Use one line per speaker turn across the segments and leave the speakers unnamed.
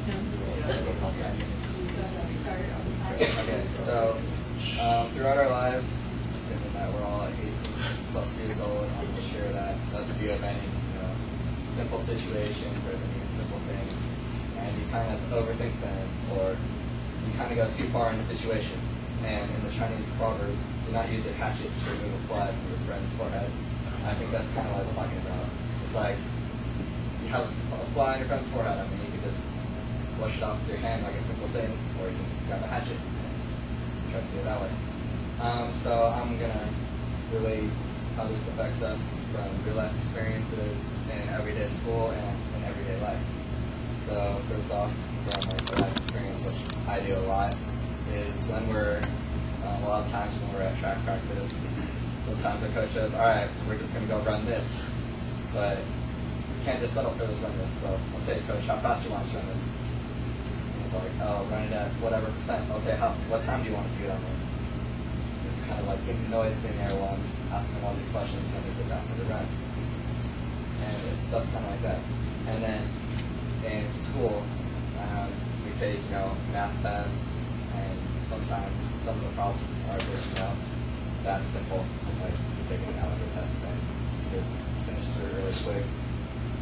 Okay, so throughout our lives, assuming that we're all 18 plus years old, I'm sure that most of you have any simple situations or simple things, and you kind of overthink them, or you kind of go too far in the situation. And in the Chinese proverb, do not use a hatchet to remove a fly from your friend's forehead. I think that's kind of what it's talking about. It's like, you have a fly on your friend's forehead. I mean, you can just brush it off with your hand like a simple thing, or you can grab a hatchet and try to do it that way. So I'm going to relate how this affects us from real life experiences in everyday school and in everyday life. So first off, from like real life experience, which I do a lot, is when we're, a lot of times when we're at track practice, sometimes our coach says, all right, we're just going to go run this. But we can't just settle for this run this. So, okay, coach, how fast do you want us to run this? And he's like, oh, run it at whatever percent. Okay, what time do you want us to get on there? It's kind of like getting noise in there while I'm asking him all these questions when he just asked me to run. And it's stuff kind of like that. And then in school, we take, math tests, and sometimes some of the problems are just, that simple. Like you take an algebra test and you just finish through it really quick.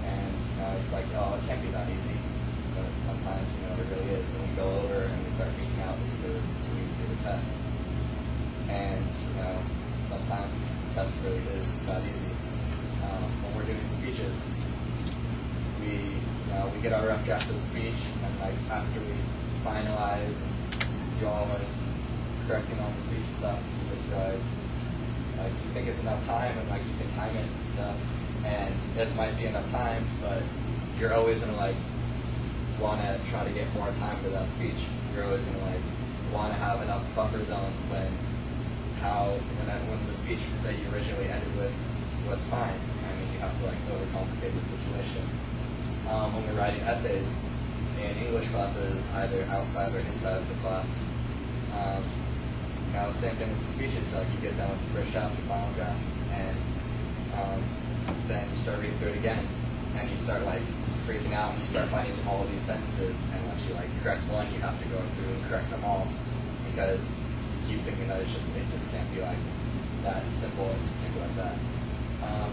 And, it's like, oh, it can't be that easy. But sometimes, it really is. And we go over and we start freaking out because it was too easy to test. And, sometimes the test really is that easy. When we're doing speeches, we get our rough draft of the speech, and like after we finalize and do all of our correcting on the speech and stuff, you just realize like you think it's enough time and like you can time it and stuff, and it might be enough time, but you're always gonna like want to try to get more time for that speech. You're always gonna like want to have enough buffer zone when the speech that you originally ended with was fine. I mean, you have to like overcomplicate the situation. When we're writing essays in English classes, either outside or inside of the class, same thing with speeches. Like you get done with the first draft, the final draft, and then you start reading through it again, and you start like freaking out, and you start finding all of these sentences, and once you like correct one, you have to go through and correct them all because you keep thinking that it just can't be like that simple. It just can't be like that.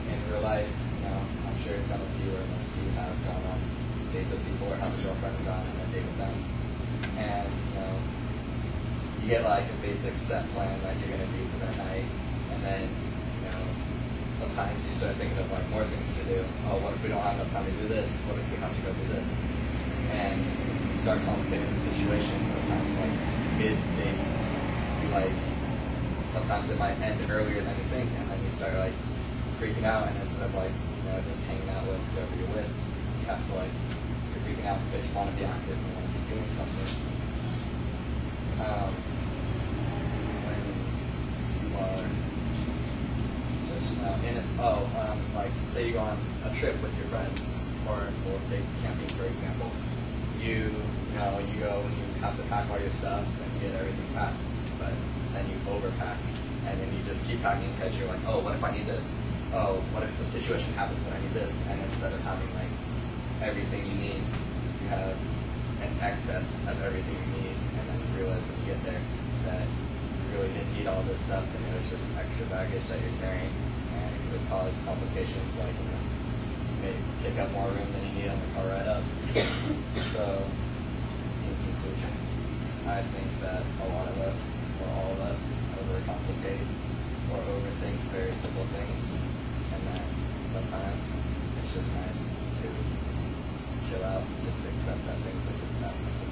In real life, I'm sure some of you or most of you have gone on dates with people or have a girlfriend and gone on a date with them, and you get like a basic set plan that you're going to do for that night, and then sometimes you start thinking of like more things to do. Oh, what if we don't have enough time to do this? What if we have to go do this? And you start complicating the situation. Sometimes like mid-date, like sometimes it might end earlier than you think, and then you start like freaking out, and instead of like just hanging out with whoever you're with, you have to like you're freaking out because you want to be active and you want to be doing something. When you are just like say you go on a trip with your friends, or we'll take camping for example. You go and you have to pack all your stuff and get everything packed, but then you overpack, and then you just keep packing because you're like, oh, what if I need this? Oh, what if the situation happens when I need this? And instead of having like everything you need, you have an excess of everything you need, and then you realize when you get there that you really didn't need all this stuff, and it was just extra baggage that you're carrying, and it could cause complications like maybe take up more room than you need on the car ride up. So, in conclusion, I think that a lot of us, or all of us, overcomplicate or overthink very simple things, and that sometimes it's just nice to chill out and just accept that things are just that simple.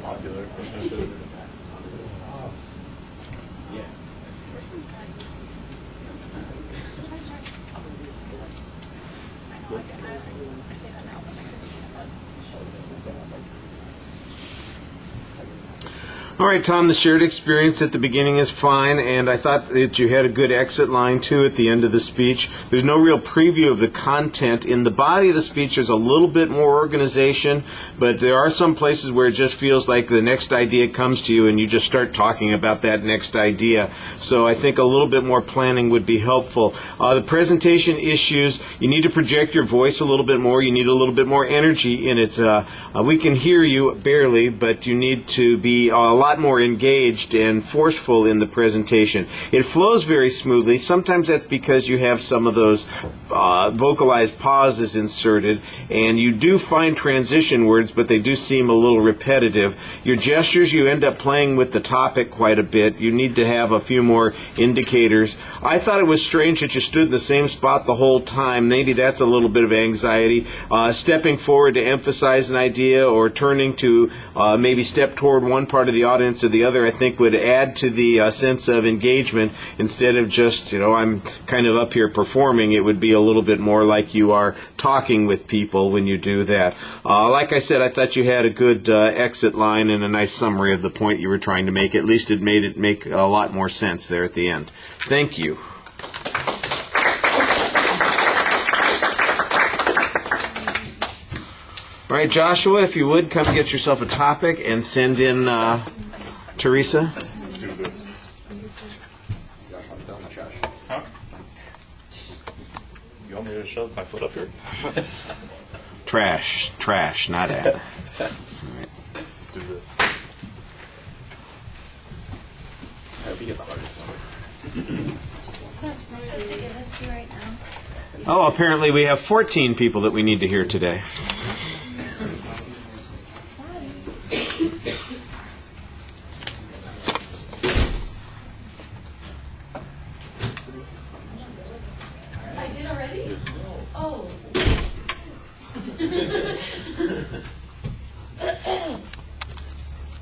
Popular. Yeah.
All right, Tom, the shared experience at the beginning is fine, and I thought that you had a good exit line, too, at the end of the speech. There's no real preview of the content. In the body of the speech, there's a little bit more organization, but there are some places where it just feels like the next idea comes to you, and you just start talking about that next idea. So I think a little bit more planning would be helpful. The presentation issues, you need to project your voice a little bit more. You need a little bit more energy in it. We can hear you barely, but you need to be a lot more engaged and forceful in the presentation. It flows very smoothly. Sometimes that's because you have some of those vocalized pauses inserted, and you do find transition words, but they do seem a little repetitive. Your gestures, you end up playing with the topic quite a bit. You need to have a few more indicators. I thought it was strange that you stood in the same spot the whole time. Maybe that's a little bit of anxiety. Stepping forward to emphasize an idea or turning to maybe step toward one part of the audience or the other, I think would add to the sense of engagement. Instead of just, I'm kind of up here performing, it would be a little bit more like you are talking with people when you do that. Like I said, I thought you had a good exit line and a nice summary of the point you were trying to make. At least it made it make a lot more sense there at the end. Thank you. All right, Joshua, if you would, come get yourself a topic and send in Teresa.
Let's do this. Huh? You want me to shove my foot up here?
Trash, not at. All right.
Let's do this.
I hope you get the hardest one.
What's supposed to give us to right now?
Oh, apparently we have 14 people that we need to hear today.
I did already? Oh.